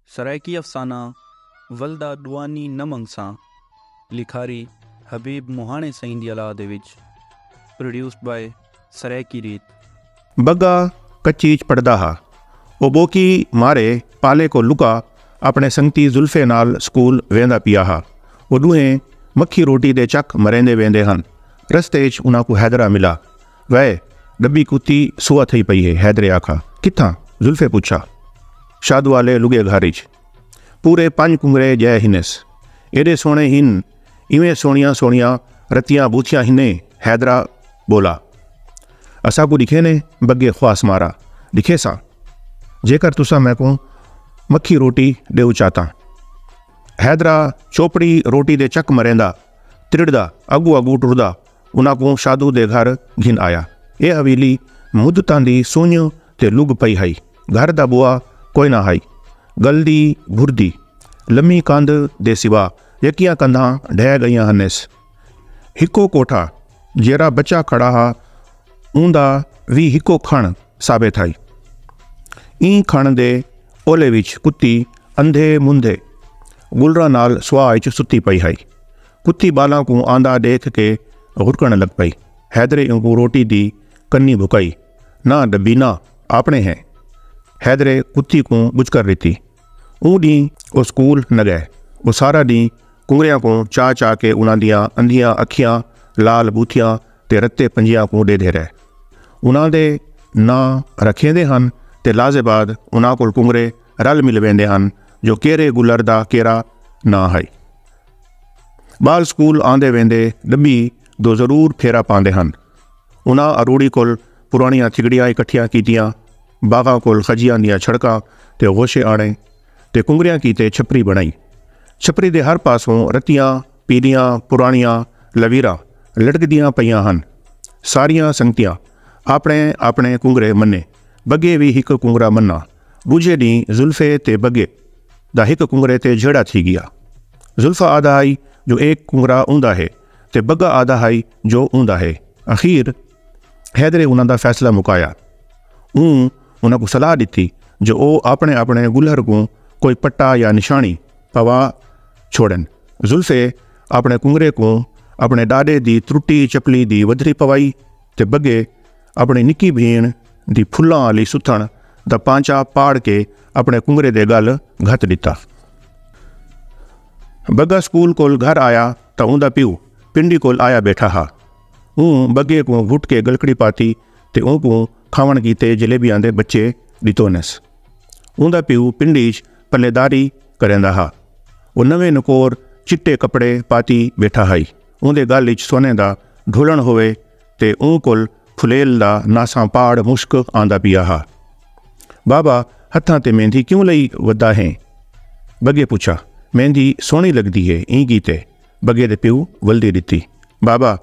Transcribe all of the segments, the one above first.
सराइकी अफ़साना वल्दा दुआनी नमंग सां लिखारी हबीब मुहाने सईं दी आला दे विच प्रोड्यूस्ड बाय सराइकी रीत। बग्गा कच्चीच पढ़दा हा। ਉਹ बोकी मारे पाले को लुका अपने संगती जुल्फे नाल स्कूल वेंदा पिया हा। वो दूहें मक्खी रोटी दे चक मरेंदे वेंदे हन। रस्ते च उन्हां को हैदरा मिला। वह डब्बी कुत्ती सुआ थई पई है। हैदरे आखा कित्थां? जुल्फे पुछा। शादू वाले लुगे घारी च। पूरे 5 कुंगरे जय हिनस। एडे सोने हिन, इवें सोनिया सोनिया रतियां बूथियां हिने। हैदरा बोला। असा को दिखे ने? बग्गे ख्वास मारा। दिखे सा जेकर तुसा मैं को मक्खी रोटी देव चाहता। हैदरा चोपड़ी रोटी दे चक मरेंदा त्रिड़दा अगू अगू टुरदा उन्हां को शादू दे घर घिन आया। ये हवेली मुद्दतां दी सुञ ते लुग पई हई। घर दा बुआ कोई ना हई। गलदी भुरदी लम्मी कंध दे सिवा यकियां कंधां ढह गईयां हनेस। हिको कोठा जेरा बच्चा खड़ा हा ऊंदा भी हिको खण साबित हई। ई खण दे ओले विच कुत्ती अंधे मुंधे गुलरा नाल सुआह च सुती पई हई। कुत्ती बालां को आंदा देख के हुरकण लग पई। हैदरे को रोटी दी कन्नी भुकाई। ना डब्बी ना आपने हैं। हैदरे कुत्ती को बुझकर रीती। ऊ डी वो स्कूल न गए। वो सारा डी कुंगरियां को चा चा के उन्हां दियां अंधियां अखियां लाल बूथियां ते रत्ते पंजियां को देदे रहे। उन्हां दे ना रखेंदे हन ते लाजेबाद उन्हां कोल कुंगरे रल मिल वेंदे हन जो केरे गुलर दा केरा ना है। बाल स्कूल आंदे वेंदे डब्बी दो जरूर फेरा पांदे हन। उन्हां अरूड़ी कोल पुरानियां थिगड़ियां इकट्ठियां कीतियां। बागा कोल खजियां दियां छड़का ते गोशे आने ते कुंगरियां कीते छपरी बनाई। छपरी दे हर पासों रतियां पीलियां पुरानियां लवीरा लटकदियां पईयां हन। सारियां संगतियां अपने अपने कुंगरे मन्ने। बग्गे भी हिक कुंगरा मन्ना। दूजे डी जुल्फे ते बग्गे दा हिक कुंगरे ते झेड़ा थी गया। जुल्फा आदा आई जो एक कुंगरा ऊंदा है ते बग्गा आदा आई जो ऊंदा है। अखीर हैदरे उन्हां दा फैसला मुकाया। उन्हां को सलाह दी जो ओ अपने अपने गुलहर को कोई पट्टा या निशानी पवा छोड़न। जुल्फे अपने कुंगरे को अपने डाडे दी त्रुटी चपली दी वधरी पवाई ते बग्गे अपनी निक्की भेण दी फुल्लां वाली सुथण दा पांचा पाड़ के अपने कुंगरे दे गल घत दिता। बग्गा स्कूल कोल घर आया तो ऊंदा प्यू पिंडी कोल आया बैठा हा। बग्गे को घुट के गलकड़ी पाती ते को खावण कीते जलेबियां दे बच्चे दितोनस। ऊंदा प्यू पिंडी च पल्लेदारी करेंदा हा। वो नवे नकोर चिट्टे कपड़े पाती बैठा हई। ऊंदे गल च सोने दा ढोलण होवे ते कोल फुलेल दा नासां पाड़ मुश्क आंदा पिया हा। बाबा हत्थां ते मेहंदी क्यों लई वदा है? बग्गे पूछा। मेहंदी सोहनी लगदी है ई कीते। बग्गे दे प्यू वल्दी दिती। बाबा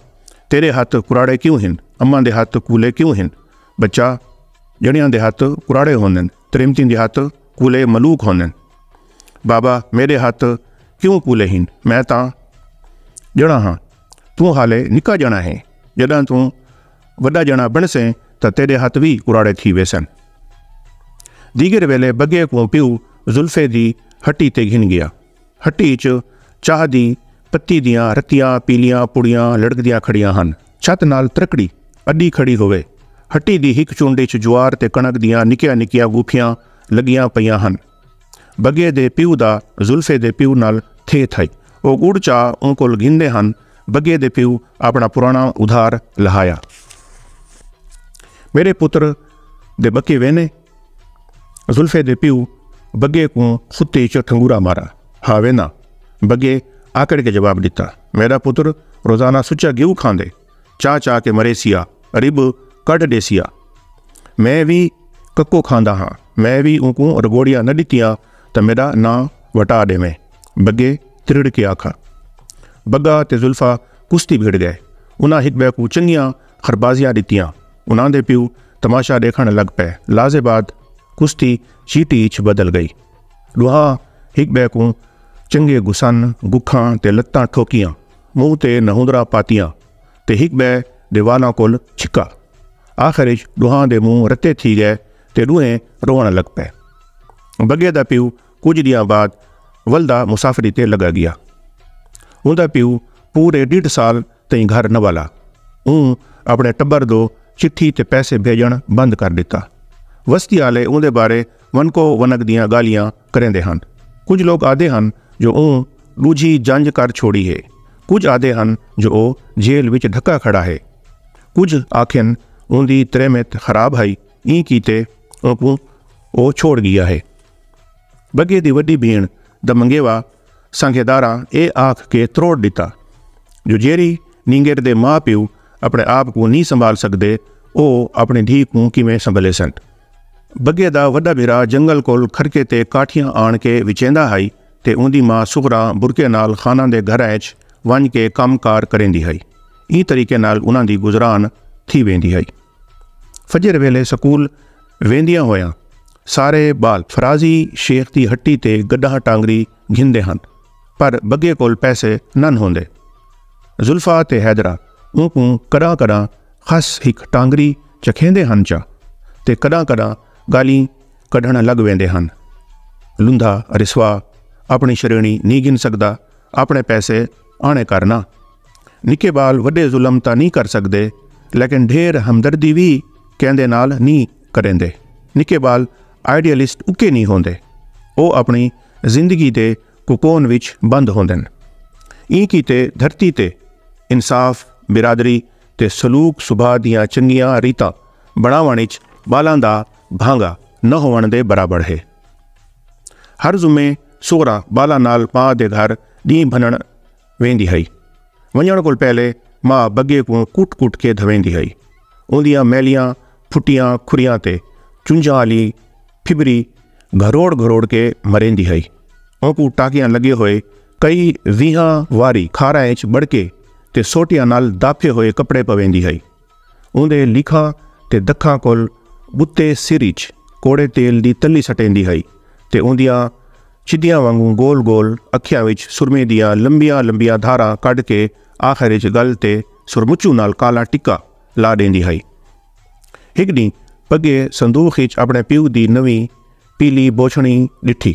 तेरे हाथ कुराड़े क्यों हिन? अम्मा दे हाथ कूले क्यों हिन? बच्चा जड़ियां दे हाथ कुराड़े होंदन त्रिमती दे हाथ कूले मलूक होंदन। बाबा मेरे हाथ क्यों कूले हिन? मैं तां जणा हाँ। तू हाले निका जणा है। जॾां तू वड्डा जना बनसे तो तेरे हाथ भी कुराड़े थी वेसन। दीगर वेले बग्गे को प्यू जुल्फे दी हट्टी ते घिन गया। हट्टी च चाह दी पत्ती दियां रतियां पीलियां पुड़ियां लड़कदियां खड़ियां हन। छत नाल त्रकड़ी अड्डी खड़ी होवे। हट्टी दी हिक चुंडी च ज्वार ते कणक दियां निक्कियां निक्कियां गुफियां लगियां पईयां हन। बग्गे दे प्यू दा जुल्फे दे प्यू नाल थे थई। वो गुड़ चाह कोल घिंदे हन। बग्गे दे प्यू अपना पुराना उधार लहाया। मेरे पुत्र दे बक्के वेने? जुल्फे दे प्यू बग्गे को खुत्ते च ठंगूरा मारा। हाँ वेना। बग्गे आकड़ के जवाब दिता। मेरा पुत्र रोजाना सुचा गेहूं खांदे चा चा के मरेसिया रिब कट देसिया। मैं भी कक्को खांदा हाँ। मैं भी उनको रगोड़ियां न दितियां तो मेरा ना वटा दे में। बग्गे त्रिड़ के आखा। बग्गा ते जुल्फा कुश्ती भिड़ गए। उन्हां हिक ॿिए को चंगियां खरबाजियां दितियां। उन्हां दे प्यू तमाशा देखण लग पे। लाजेबाद कुश्ती चीटी च बदल गई। डुहा हिक ॿिए को चंगे गुसन गुखां ते लत्तां ठोकियां। मुंह ते नहुंदरा पातियां ते हिक ॿिए दे वालां कोल छिका। आखिर डुहां दे मुंह रते थी गए ते डूहें रोवण लग पे। बग्गे दा प्यू ਕੁਝ ਦਿਨਾਂ ਬਾਅਦ ਵਲਦਾ ਮੁਸਾਫਰੀ ਤੇ ਲੱਗਾ ਗਿਆ। ਉਹਦਾ ਪਿਓ ਪੂਰੇ 1.5 ਸਾਲ ਤਾਈਂ ਘਰ ਨਾ ਵਾਲਾ। ਉਹ ਆਪਣੇ ਟੱਬਰ ਤੋਂ ਚਿੱਠੀ ਤੇ ਪੈਸੇ ਭੇਜਣ ਬੰਦ ਕਰ ਦਿੱਤਾ। ਵਸਤੀ ਵਾਲੇ ਉਹਦੇ ਬਾਰੇ ਵਨਕੋ ਵਨਕ ਦੀਆਂ ਗਾਲੀਆਂ ਕਰਿੰਦੇ ਹਨ। ਕੁਝ ਲੋਕ ਆਖਦੇ ਹਨ ਜੋ ਉਹ ਦੂਜੀ ਜੰਜ ਕਰ ਛੋੜੀ ਹੈ। ਕੁਝ ਆਖਦੇ ਹਨ ਜੋ ਉਹ ਜੇਲ੍ਹ ਵਿੱਚ ਢੱਕਾ ਖੜਾ ਹੈ। ਕੁਝ ਆਖਣ ਉਹਦੀ ਤਬੀਅਤ ਖਰਾਬ ਹੈ, ਇਹ ਕੀਤੇ ਉਹ ਛੋੜ ਗਿਆ ਹੈ। ਬੱਗੇ ਦੀ ਵੱਡੀ ਭੈਣ ਦਾ ਮੰਗੇਵਾ ਸੰਘੇਦਾਰਾਂ ਇਹ ਆਖ ਕੇ ਤਰੋੜ ਦਿੱਤਾ ਜੋ ਜਿਹੜੀ ਨੀਂਗਰ ਦੇ ਮਾਂ ਪਿਓ ਆਪਣੇ ਆਪ ਨੂੰ ਨਹੀਂ ਸੰਭਾਲ ਸਕਦੇ, ਉਹ ਆਪਣੇ ਧੀ ਨੂੰ ਕਿਵੇਂ ਸੰਭਲੇ ਸਨ। ਬੱਗੇ ਦਾ ਵੱਡਾ ਭਰਾ ਜੰਗਲ ਕੋਲ ਖੜਕੇ ਤੇ ਕਾਠੀਆਂ ਆਣ ਕੇ ਵਿਚੇਂਦਾ ਹੈ ਤੇ ਉਹਦੀ ਮਾਂ ਸੁਖਰਾ ਬੁਰਕੇ ਨਾਲ ਖਾਨਾਂ ਦੇ ਘਰਾਂ 'ਚ ਵੰਝ ਕੇ ਕੰਮਕਾਰ ਕਰਿੰਦੀ ਹੈ। ਇਹ ਤਰੀਕੇ ਨਾਲ ਉਹਨਾਂ ਦੀ ਗੁਜ਼ਰਾਨ ਥੀ ਵੇਂਦੀ ਹੈ। ਫਜਰ ਵੇਲੇ ਸਕੂਲ ਵੇਂਦੀਆਂ ਹੋਇਆਂ ਸਾਰੇ ਬਾਲ ਫਰਾਜ਼ੀ ਸ਼ੇਖ ਦੀ ਹੱਟੀ ਤੇ ਗੱਡਾ ਟਾਂਗਰੀ ਘਿੰਦੇ ਹਨ, ਪਰ ਬੱਗੇ ਕੋਲ ਪੈਸੇ ਨਨ ਹੁੰਦੇ। ਜ਼ੁਲਫਾ ਤੇ ਹੈਦਰਾ ਉਹਨੂੰ ਕਰਾਂ ਖਸ ਇੱਕ ਟਾਂਗਰੀ ਚਖੇਂਦੇ ਹਨ ਚਾ ਤੇ ਕਰਾਂ ਗਾਲੀ ਕੱਢਣ ਲੱਗ ਵੈਂਦੇ ਹਨ। ਲੁੰਧਾ ਰਿਸਵਾ ਆਪਣੀ ਸ਼੍ਰੇਣੀ ਨਹੀਂ ਗਿਣ ਸਕਦਾ, ਆਪਣੇ ਪੈਸੇ ਆਣੇ ਕਰਨਾ। ਨਿੱਕੇ ਬਾਲ ਵੱਡੇ ਜ਼ੁਲਮ ਤਾਂ ਨਹੀਂ ਕਰ ਸਕਦੇ, ਲੇਕਿਨ ਢੇਰ ਹਮਦਰਦੀ ਵੀ ਕਹਿੰਦੇ ਨਾਲ ਨਹੀਂ ਕਰਿੰਦੇ। ਨਿੱਕੇ ਬਾਲ ਆਈਡੀਅਲਿਸਟ ਉੱਕੇ ਨਹੀਂ ਹੁੰਦੇ, ਉਹ ਆਪਣੀ ਜ਼ਿੰਦਗੀ ਦੇ ਕੁਕੋਨ ਵਿੱਚ ਬੰਦ ਹੁੰਦੇ ਨੇ। ਇਹ ਕੀਤੇ ਧਰਤੀ ਤੇ ਇਨਸਾਫ, ਬਿਰਾਦਰੀ ਤੇ ਸਲੂਕ ਸੁਭਾਅ ਦੀਆਂ ਚੰਗੀਆਂ ਰੀਤਾਂ ਬਣਾਉਣ ਵਿੱਚ ਬਾਲਾਂ ਦਾ ਭਾਂਗਾ न ਹੋਣ ਦੇ ਬਰਾਬਰ ਹੈ। ਹਰ ਜੁਮੇ ਸੁਹਰਾ ਬਾਲਾਂ ਨਾਲ ਮਾਂ ਦੇ ਘਰ ॾींहुं भञण वेंदी है। वञण को पहले मां बगे को कुट के धवेंदी है। उंदियां मैलियां फुटियां खुरियां ते चुंझां वाली फिबरी घरोड़ के मरेंदी है। ओकू टाकियां लगे हुए कई 20 वारी खारा च बड़के ते सोटियां नाल दाफे हुए कपड़े पवेंदी है। उंदे लिखा ते दखा कोल बुत्ते सिर च कोड़े तेल दी तली सटेंदी है ते उंदियां चिदियां वांगू गोल गोल अखियां विच सुरमे दियां लंबियां धारां कढ़ के आखिर च गल ते सुरमुचू नाल काला टिक्का ला देंदी है। एक दी पगे संदूक विच अपने प्यू दी नवी पीली बोछणी डिठी।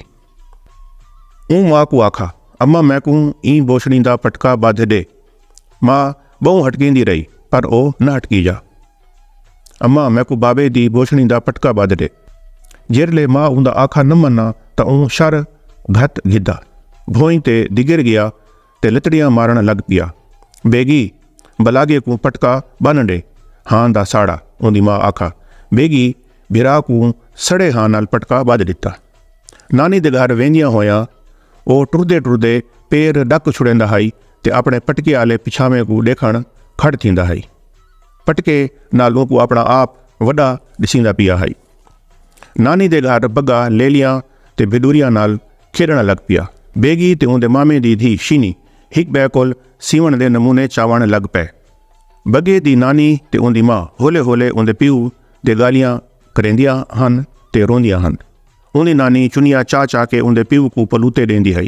ऊ मां को आखा, अम्मा मैं को ई बोछणी दा पटका बांध दे। मां बहु हटकेंदी रही पर ओ न हटकी जा। अम्मा मैं को बाबे दी बोछणी दा पटका बांध दे। जेरले मां उंदा आखा न मना तो ऊ शर घत गिद्धा भोई ते दिगिर गया ते लतड़ियां मारण लग पिया। बेगी बलागे को पटका बन दे। हाँ दा साड़ा उंदी मां आखा। बेगी बिरा को सड़े हाँ नाल पटका बद दिता। नानी दे घर वेंदियां होया वो टुरदे पैर डक छुड़ेंदा है ते अपने पटके आले पिछावे को देखण खड़ थींदा है। पटके नालों को अपना आप वड्डा दिसींदा पिया है। नानी दे घर बग्गा लेलियां ते बिडूरियां नाल खेडण लग पिया। बेगी ते उंदे मामे दी धी शीनी हिक बै कोल सीवण दे नमूने चावण लग पे। बगे दी नानी ते उंदी मां होले होले उंदे प्यू दे गालियां करेंदियां हन ते रोंदियां हन। उंदी नानी चुनिया चा के उंदे प्यू को पलूते देंदी है।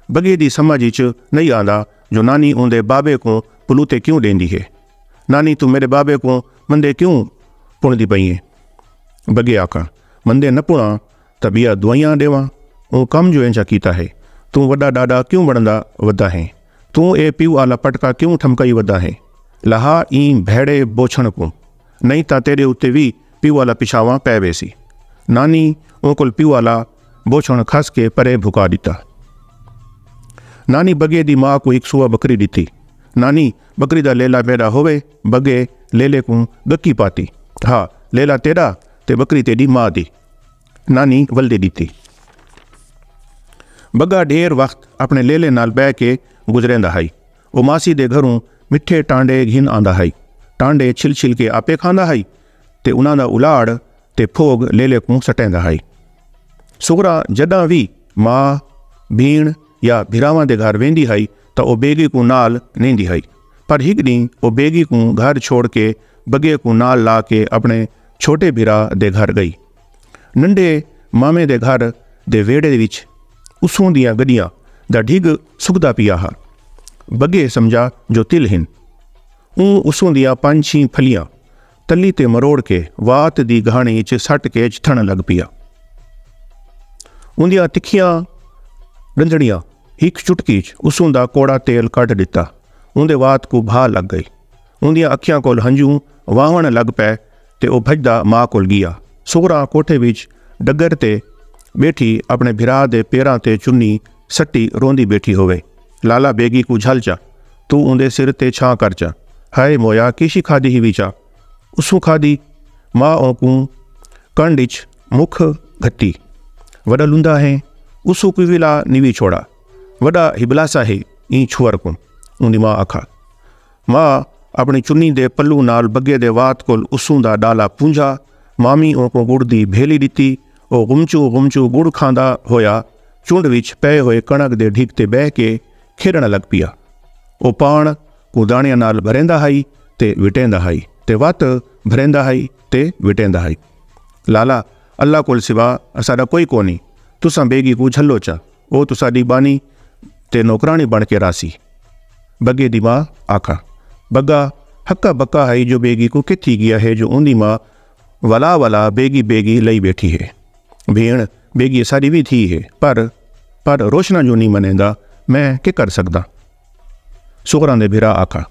बगे दी समझ च नहीं आंदा जो नानी उंदे बाबे को पलूते क्यों देंदी है। नानी तू मेरे बाबे को मंदे क्यों पुणदी पई है। बगे आखा, मंदे न पुणा तबिया दुआइयां देवां। वो कम जो इंजा कीता है। तू वड्डा डाडा क्यों बनदा वदा है। तू ए प्यू आला पटका क्यों ठमकाई वदा है। लहा ई भेड़े बोछण को नहीं ता तेरे उत्ते भी प्यू वाला पिछावा पै वेसी। नानी ओ कोल प्यू वाला बोछण खस के परे भुका दिता। नानी बगे दी मां को एक सुआ बकरी दिती। नानी बकरी दा लेला पैदा होवे। बगे लेले को गक्की पाती। हाँ लेला तेरा ते बकरी तेरी मां दी। नानी वल्दे दिती। बग्गा ढेर वक्त अपने लेले नाल बह के गुजरेंदा है। वो मासी दे घरों मिठे टांडे घिन आंदा है। टांडे छिल के आपे खांदा है ते उन्हां दा उलाड़ ते फोग लेले को सटेंदा है। सुगरा जदां भी मां भीण या भिरावां दे घर वेंदी है तो वो बेगी को नाल नेंदी है। पर हिक ॾींहुं वो बेगी को घर छोड़ के बगे को नाल ला के अपने छोटे भिरा दे घर गई। नंढे मामे दे घर दे वेड़े विच उसों दियां गड्डियां दा ढिग सुकदा पिया हा। बगे समझा जो तिल हिन। उसों दियां 5-6 फलियां तली ते मरोड़ के वात दी घाणी च सट के थण लग पिया। ਉਹਦੀਆਂ ਤਿੱਖੀਆਂ ਡੰਡੜੀਆਂ ਇੱਕ ਚੁਟਕੀ 'ਚ ਉਸੋਂ ਦਾ ਕੋੜਾ ਤੇਲ ਕੱਢ ਦਿੱਤਾ। ਉਹਦੇ ਬਾਤ ਕੋ ਭਾ ਲੱਗ ਗਈ। ਉਹਦੀਆਂ ਅੱਖਾਂ ਕੋਲ ਹੰਝੂ ਵਾਹਣ ਲੱਗ ਪਏ ਤੇ ਉਹ ਭੱਜਦਾ ਮਾਂ ਕੋਲ ਗਿਆ। ਸੁਗਰਾ ਕੋਠੇ ਵਿੱਚ ਡੱਗਰ ਤੇ ਬੈਠੀ ਆਪਣੇ ਭਰਾ ਦੇ ਪੈਰਾਂ ਤੇ ਚੁੰਨੀ ਸੱਟੀ ਰੋਂਦੀ ਬੈਠੀ ਹੋਵੇ। ਲਾਲਾ ਬੇਗੀ ਕੋ ਝਲ ਜਾ, ਤੂੰ ਉਹਦੇ ਸਿਰ ਤੇ ਛਾਂ ਕਰ ਜਾ। ਹਾਏ ਮੋਇਆ ਕਿਸ਼ੀ ਖਾਦੀ ਹੀ ਵਿਚਾ, ਉਸੂ ਖਾਦੀ। ਮਾਂ ਉਹਕੂ ਕੰਡ 'ਚ ਮੁੱਖ घट्टी, वॾा लूंदा है उसू पिविला निवी छोड़ा, वॾा हिबलासा है ई छुअर को। उन्दी माँ आखा। माँ अपनी चुन्नी दे पल्लू नाल बगे दे वात कोल उसू दा डाला पूंझा। मामी ओको गुड़ दी भेली दिती। ओ गुमचू गुमचू गुड़ खांदा होया चुंड विच पए होए कणक दे ढीक ते बह के खेड़न लग पिया। ओ पाण को दाणियां नाल भरेंदा हाई ते विटेंदा हाई ते वत भरेंदा हाई ते विटेंदा हाई। लाला अल्लाह कोल सिवा असाडा कोई कोनी, तुसां बेगी को झल्लो चा, ओ तुसाडी बानी ते नौकरानी बन के रासी। बगे दी माँ आखा। बग्गा हक्का बक्का है जो बेगी को किथी गया है, जो उन्दी माँ वला वला बेगी बेगी लई बैठी है। भेण बेगी सारी भी थी है, पर रोशना जो नहीं मनेंदा मैं के कर सकदा। सुगरा ने भिरा आखा।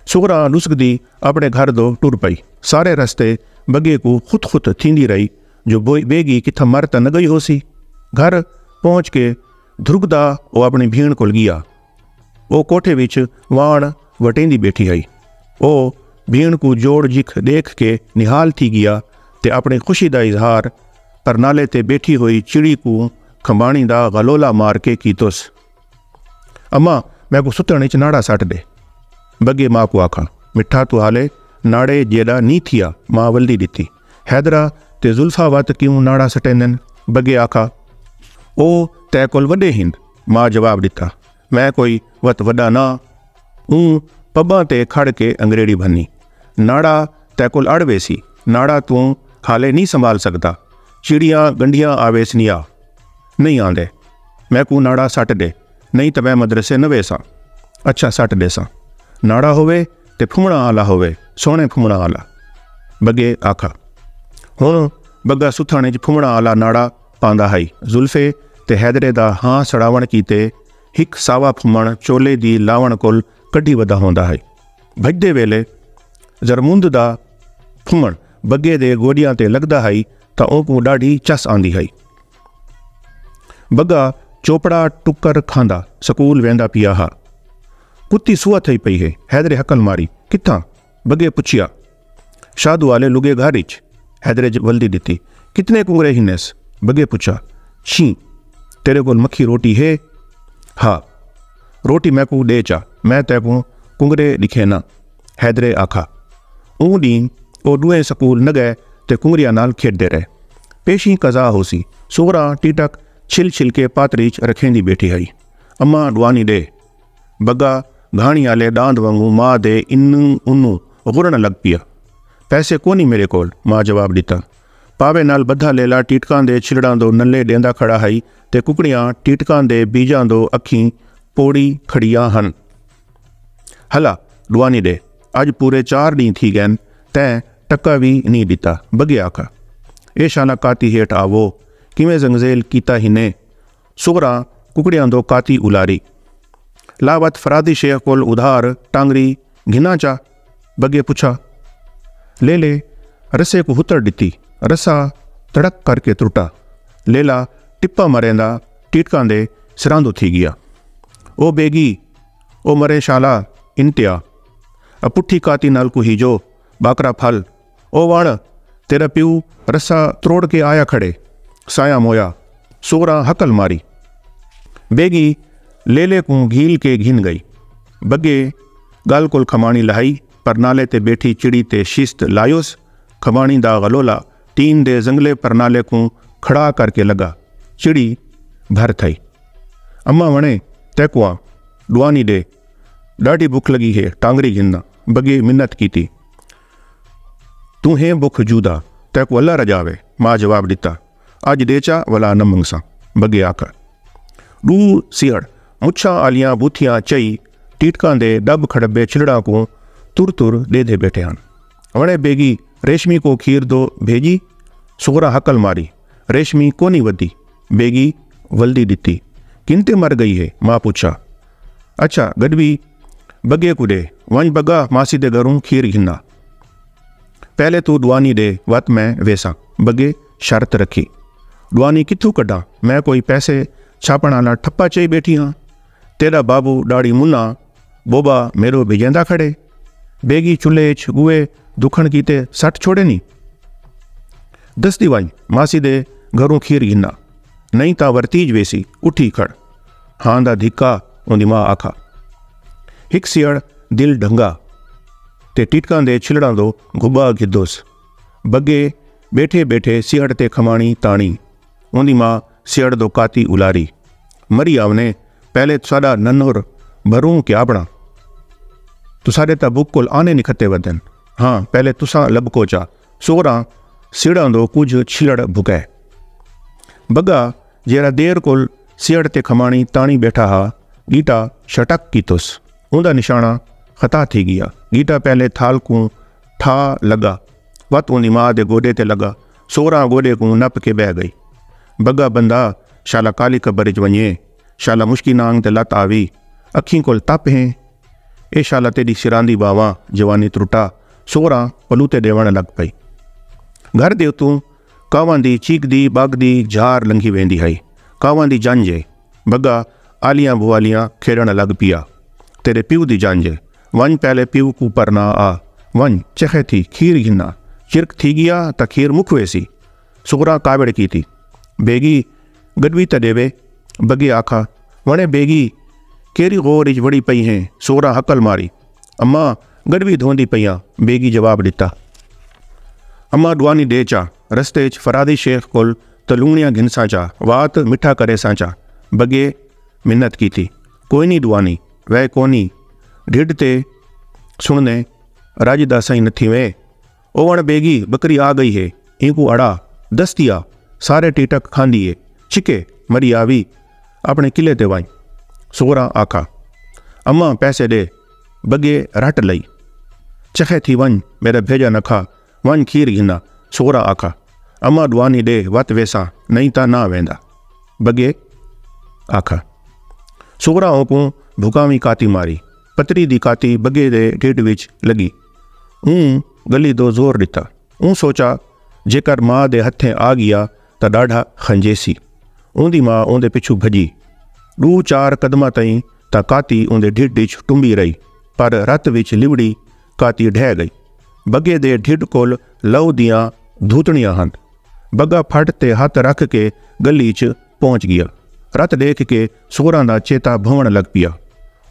सुगरा लुसकदी अपने घर दो टुर पई। सारे रस्ते बगे को खुद थींदी रही जो बेगी किथा मर त न गई होसी। घर पहुँच के धुरकदा वो अपनी भीण कोल गया। वो कोठे विच वाण वटेंदी बैठी आई। वो भीण को जोड़ जिख देख के निहाल थी गया ते अपनी खुशी का इजहार परनाले ते बैठी हुई चिड़ी को खंबाणी दा गलोला मार के कीतोस। अम्मा मैं को सुतण च नाड़ा सट दे। बगे माँ को आखा। मिठा तू हाले नाड़े जेड़ा नी थिया माँ वल्दी दिती। हैदरा ते जुल्फा वत क्यों नाड़ा सटेंदन। बगे आखा। ओ तै कोल वडे हिंद। माँ जवाब दिता। मैं कोई वत वड्डा ना हूँ। पब्बां ते खड़ के अंग्रेड़ी भन्नी। नाड़ा तै कोल अड़वे सी, नाड़ा तू हाले नहीं संभाल सकता। चिड़ियाँ गंढियाँ आवेस नहीं आंदे। मैं को नाड़ा सट दे, नहीं तो मैं मदरसे न वेसा। अच्छा सट देसा। नाड़ा होवे ते फुमणा आला होवे, सोहणे फुमणा आला। बगे आखा। हुण बग्गा सुथाने च फुमणा आला नाड़ा पांदा हाई। जुल्फे ते हैदरे दा हाँ सड़ावण कीते हिक सावा फुमण चोले दी लावण कोल कड्ढी वधा होंदा हाई। भजदे वेले जरमुंद दा फुमण बग्गे दे गोडियां ते लगदा हाई तां ओकू ॾाढी चस आंदी हाई। बग्गा चोपड़ा टुक्कर खांदा स्कूल वेंदा पिया हा। कुत्ती सुआ थई पई है। हैदरे हकल मारी। किथां? बगे पुछिया। शादू वाले लुगे घारिच। हैदरे वल्दी दिती। कितने कुंगरे हिनेस? बगे पूछा। छी, तेरे कोल मक्खी रोटी है? हाँ, रोटी मैं को दे चा, मैं तै को कुंगरे दिखे ना। हैदरे आखा। ऊँ डी ओ दुए स्कूल न गए ते कुंगरिया नाल खेडते रहे। पेशी कज़ा होसी। सुगरा टीटक छिल छिल के पातरीच रखेंदी बैठी आई। अम्मा दुआनी दे। बग्गा घाणी आले दांद वांगू माँ दे इन्नू उन्नू गुरण लग पिया। पैसे कोनी मेरे कोल, माँ जवाब दिता। पावे नाल बधा लेला टीटकां दे छिलड़ां दो नल्ले डेंदा खड़ा हाई ते कुकड़ियां टीटकां दे बीजां दो अखीं पोड़ी खड़ियां हन। हला दुआनी दे, अज पूरे 4 ॾींहं थी गए तैं टक्का भी नहीं दिता। बगे आखा। ए शाना काती हेठ आवो, किवें जंगजेल कीता हिने। सुगरा कुकड़ियां दो काती उलारी। लावत फरादी शेख कोल उधार टांगरी घिना चा। बगे पूछा। ले रसे को हुतर दिती। रसा तड़क करके त्रुटा। लेला टिप्पा मरेंदा टीटकां दे सिरांदो थी गया। ओ बेगी, ओ मरे शाला इंतिया, पुठी काती नाल को हीजो बाकरा फल। ओ वाण तेरा प्यू रसा त्रोड़ के आया खड़े। साया मोया। सुगरा हकल मारी। बेगी लेले को घील के घिन गई। बगे गाल कोल खमाणी लहाई। परनाले ते बैठी चिड़ी ते शिस्त लायोस। खमाणी दा गलोला टीन दे जंगले परनाले को खड़ा करके लगा। चिड़ी भर थई। अम्मा वणे तैकुआ दुआनी दे, ॾाढी भुख लगी है, टांगरी घिनना। बगे मिन्नत की थी। तू है भुख जूदा, तैको अल्लाह रजावे। माँ जवाब दिता। अज देचा वला न मंगसा। बगे आकर। डू सियड़ मुच्छा आलियां बूथियां चई टीटकां दे डब खड़बे छिलड़ा को तुर तुर दे बैठे हन। वणे बेगी रेशमी को खीर दो भेजी। सुगरा हकल मारी। रेशमी कोनी वधी। बेगी वल्दी दिती। किनते मर गई है? माँ पूछा। अच्छा गडवी बगे को दे, वंज बगा मासी दे घरों खीर घिना। पहले तू दुआनी दे वत मैं वेसा। बगे शर्त रखी। दुआनी कित्थों कड्डा? मैं कोई पैसे छापण आला ठप्पा चई बैठी हाँ। तेरा बाबू डाड़ी मुन्ना बोबा मेरो भिजेंदा खड़े। बेगी चुल्हे च गुए दुखण कीते सट छोड़े नी। दस दी वंज मासी दे घरों खीर घिना, नहीं ता वरतीज वेसी उठी खड़। हाँ दा धिक्का उंदी माँ आखा। हिक सियड़ दिल ढंगा ते टिटकां दे छिलड़ां दो गुब्बा गिदोस। बगे बैठे बैठे सियड़ ते खमाणी ताणी। उंदी माँ सियड़ दो काती उलारी। मरी आवने पहले साडा नन्होर भरूं क्या बना। तुसारे ता बुक्कुल आने निखते वदन। हाँ पहले तुसा लबको चा सोरा सियड़ां दो कुछ छिलड़ भुकै। बगा जेरा देर कोल सियड़ ते खमाणी ताणी बैठा हा, गीटा शटक कीतोस। उंदा निशाना खता थी गया। गीटा पहले थाल को ठा लगा, वत उंदी माँ दे गोडे ते लगा। सोरा गोडे को नप के बह गई। बगा बंदा शाला काली कबर च वञे, शाला मुश्की नांग ते लत आवी, अखीं कोल तप हैं। ए शाला तेरी सिरांदी बावा जवानी त्रुटा। सोरा पलूते देवण लग पई। घर दे तू कावां दी चीकदी बागदी झार लंघी वेंदी हई। कावां दी जांजे। बगा आलियां बुआलियां खेड़ण लग पिया। तेरे प्यू दी जांजे, वंज पहले प्यू को परना आ। वंज चखे थी खीर घिना, चिरक थी गया त खीर मुख वेसी। सोरा कावड़ की थी। बेगी गडवी त देवे। बगे आखा। वणे बेगी केरी गौर इच वड़ी पई हैं। सोरा हकल मारी। अम्मा गडवी धोंदी पईयां। बेगी जवाब दिता। अम्मा दुआनी दे चा, रस्ते च फरादी शेख कोल तलूणियां घिनसा चा, वात मिठा करे सा चा। बगे मिन्नत की थी। कोई नहीं दुआनी, वह कोनी ढिड ते सुनने राजदा सही नथी वे। ओवण बेगी बकरी आ गई है, इंकू अड़ा दस्तिया सारे टीटक खांदी है। छिके मरी आवी अपने किले ते वाई। सोरा आखा। अम्मा पैसे दे। बगे रट लई। चखे थी वंज मेरा भेजा न खा, वंज खीर घिना। सोरा आखा। अम्मा दुआनी दे वत वेसा, नहीं ता ना वेंदा। बगे आखा। सोरा को भुकावी काती मारी। पतरी दी काती बगे दे ढिड विच लगी। गली दो जोर दिता। सोचा जेकर माँ दे हथे आ गया तो डाढ़ा खंजेसी। उंदी माँ उंदे पिछू भजी। 2-4 कदमां तई ता काती उंदे ढिड विच टुंबी रही, पर रत विच लिवड़ी काती ढह गई। बगे दे ढिड कोल लहू दियां धूतणियां हन। बगा फट ते हथ रख के गली च पहुंच गया। रत देख के सोरा दा चेता भवन लग पिया।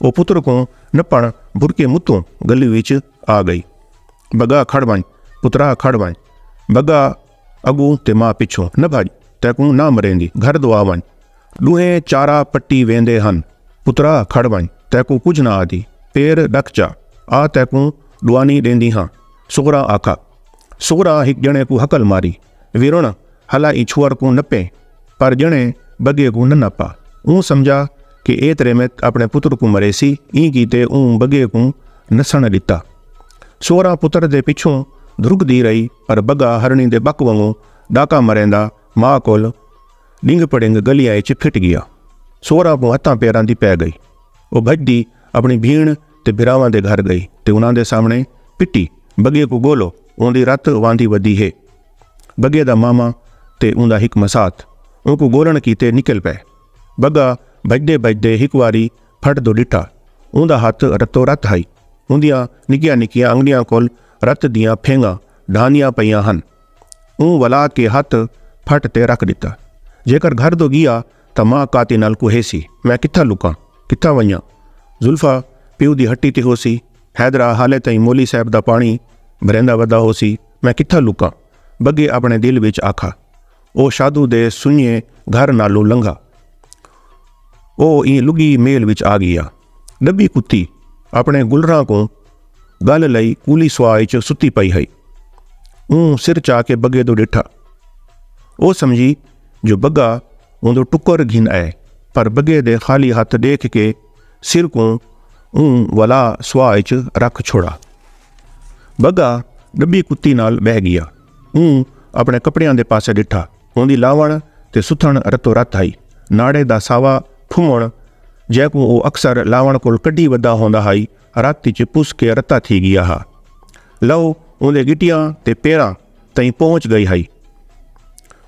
ओ पुत्र को नपण बुरके मुतों गली विच आ गई। बगा खड़ वंज, पुत्रा खड़ वंज। बगा अगू ते माँ पिछों, न भाई तैकू ना मरेंदी, घर दुआ वंज। दूहे चारा पट्टी वेंदे हन। पुत्रा खड़ वंज, तैकू कुछ ना आदि, पेर डक चा, आ तैकू दुआनी देंदी हाँ। सोरा आखा। सोरा हिक जणे को हकल मारी। विरुण हला ई छुअर को नपे, पर जणे बगे को न नपा। समझा कि एतरे में अपने पुत्र को मरेसी, ई कीते बगे को नसण दिता। सोरा पुत्र दे पिछों धुरुकदी रही, पर बगा हरणी दे बक वंगू डाका मरेंदा माँ कोल डिंग पड़िंग गलियां च फिट गया। सोरा को हत्थां पैरां दी पै गई। वो भजदी अपनी भीण ते बिरावां दे घर गई ते उन्हां दे सामने पिट्टी। बगे को गोलो, उंदी रत वांदी वधी है। बगे दा मामा ते उंदा हिक मसात उनको गोलण कीते निकल पै। बगा भजदे भजदे हिक वारी फट दो डिठा। उंदा हथ रतो रत हई। उंदियां निकिया निकिया अंगड़ियां कोल रत दियां फेंगा ढानियां पईयां हन। वला के हथ फट ते रख दिता। जेकर घर दो गया तो माँ काती नाल को हेसी, मैं कित्था लुका, कित्था वञा। जुल्फा प्यू दी हट्टी ते होसी। हैदरा हाले तई मोली साहब दा पानी भरेंदा वदा होसी, मैं कित्था लुका। बगे अपने दिल विच आखा। ओ शादू दे सुनिए घर नालों लंघा। ओ ई लुगी मेल विच आ गया। डब्बी कुत्ती अपने गुलरां को गल लई कूली सुआई च सुती पई हई। सिर चा के बगे दो डिठा। ओ समझी जो बगा उंदो टुकर घिन आए, पर बगे दे खाली हाथ देख के सिर को वला सुआई च रख छोड़ा। बगा डब्बी कुत्ती नाल बह गया। अपने कपड़ियां दे पासे डिठा। उंदी लावण ते सुथण रतो रत आई। नाड़े दा सावा फुमण जैकू वो अक्सर लावण कोल कड्डी वदा होंदा हाई राती च पुस के रता थी गया हा। लव उंदे गिटियां ते पैरां ताईं पहुँच गई हाई।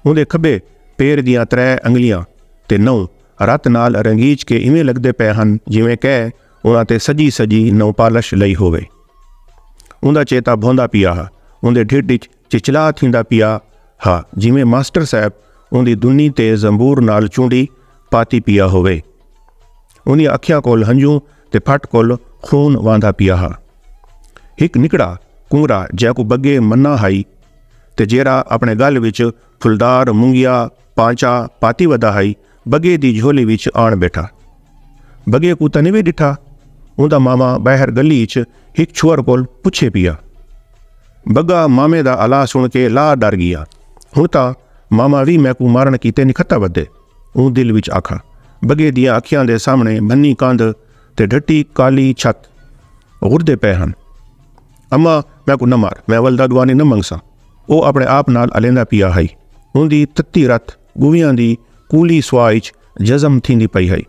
उंदे खब्बे पैर दियां 3 अंगलियां ते नौ रत नाल रंगीज के इवें लगदे पे हन जिवें कह उन्हां ते सजी सजी नौ पालश लई होवे। उंदा चेता भोंदा पिया हा। उंदे ढिड च चिचला थींदा पिया हा जिवें मास्टर साहब उंदी दुनी ते जंबूर नाल चूंडी पाती पिया होवे। उंदी अखियां कोल हंजू ते फट कोल खून वांदा पिया हा। एक निकड़ा कुंगरा जैकू बगे मन्ना हाई ते जेरा अपने गल विच फुलदार मुंगिया पांचा पाती वदा हाई बगे दी झोली विच आण बैठा। बगे को तने भी डिठा। उंदा मामा बाहर गली च एक छुअर कोल पुछे पिया। बगा मामे दा अला सुन के ला डर गया। हुण तां मामा भी मैकू मारण कीते निखत्ता वधे। ऊ दिल विच आखा। बगे दियां अखियां दे सामने भन्नी कंध ते ढट्टी काली छत उड़दे पे हन। अम्मा मैकू न मार, मैं वलदा दुआनी न मंगसा। वो अपने आप नाल अलेंदा पिया हाई। उंदी तत्ती रत गुवियां दी कूली सुआह च जज़म थींदी पई हाई।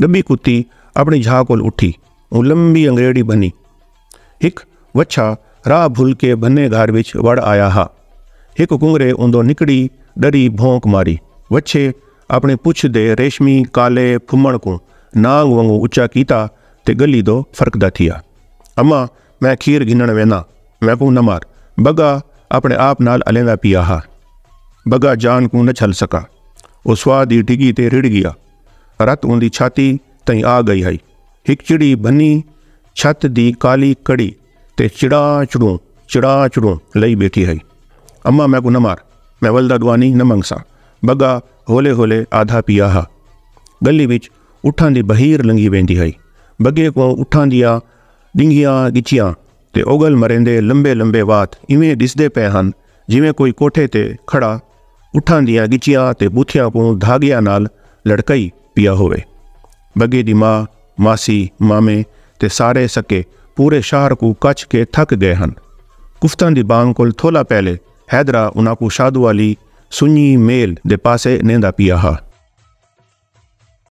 डब्बी कुत्ती अपनी झाह कोल उठी। ऊ लंबी अंग्रेड़ी बनी। एक वच्छा राह भुल के भन्ने घर विच वड़ आया हा। एक कुंगरे उंदो निकड़ी डरी भौंक मारी। वच्छे अपने पुछ दे रेशमी काले फुमण को नांग वांगू उच्चा कीता ते गली दो फरकदा थिया। अम्मा मैं खीर गिनण वेंदा, मैकू न मार। बगा अपने आप नाल अलेंदा पिया हा। बगा जान को न छल सका। वो स्वाह दी डिगी ते रिड़ गया। रत उंदी छाती तई आ गई हाई। एक चिड़ी बनी छत दी काली कड़ी ते चिड़ा चुड़ू लई बैठी है। अम्मा मैकू न मार, मैं वलदा दुआनी न मंगसा। बगा होले होले आधा पिया हा। गली विच उठां दी बहीर लंघी वेंदी है। बगे को उठां दियां डिंगियां गिचियां ते ओगल मरेंदे लंबे लंबे वात इवें दिसदे पे हन जिवें कोई कोठे ते खड़ा उठां दियां गिचियां ते बूथियां को धागियां नाल लड़कई पिया होवे। बगे दी माँ मासी मामे ते सारे सके पूरे शहर को कच के थक गए हन। कुफ्तां दी बांग कोल थोला पहले हैदरा उन्हां को शादू वाली सुन्नी मेल दे पासे नेंदा पिया हा।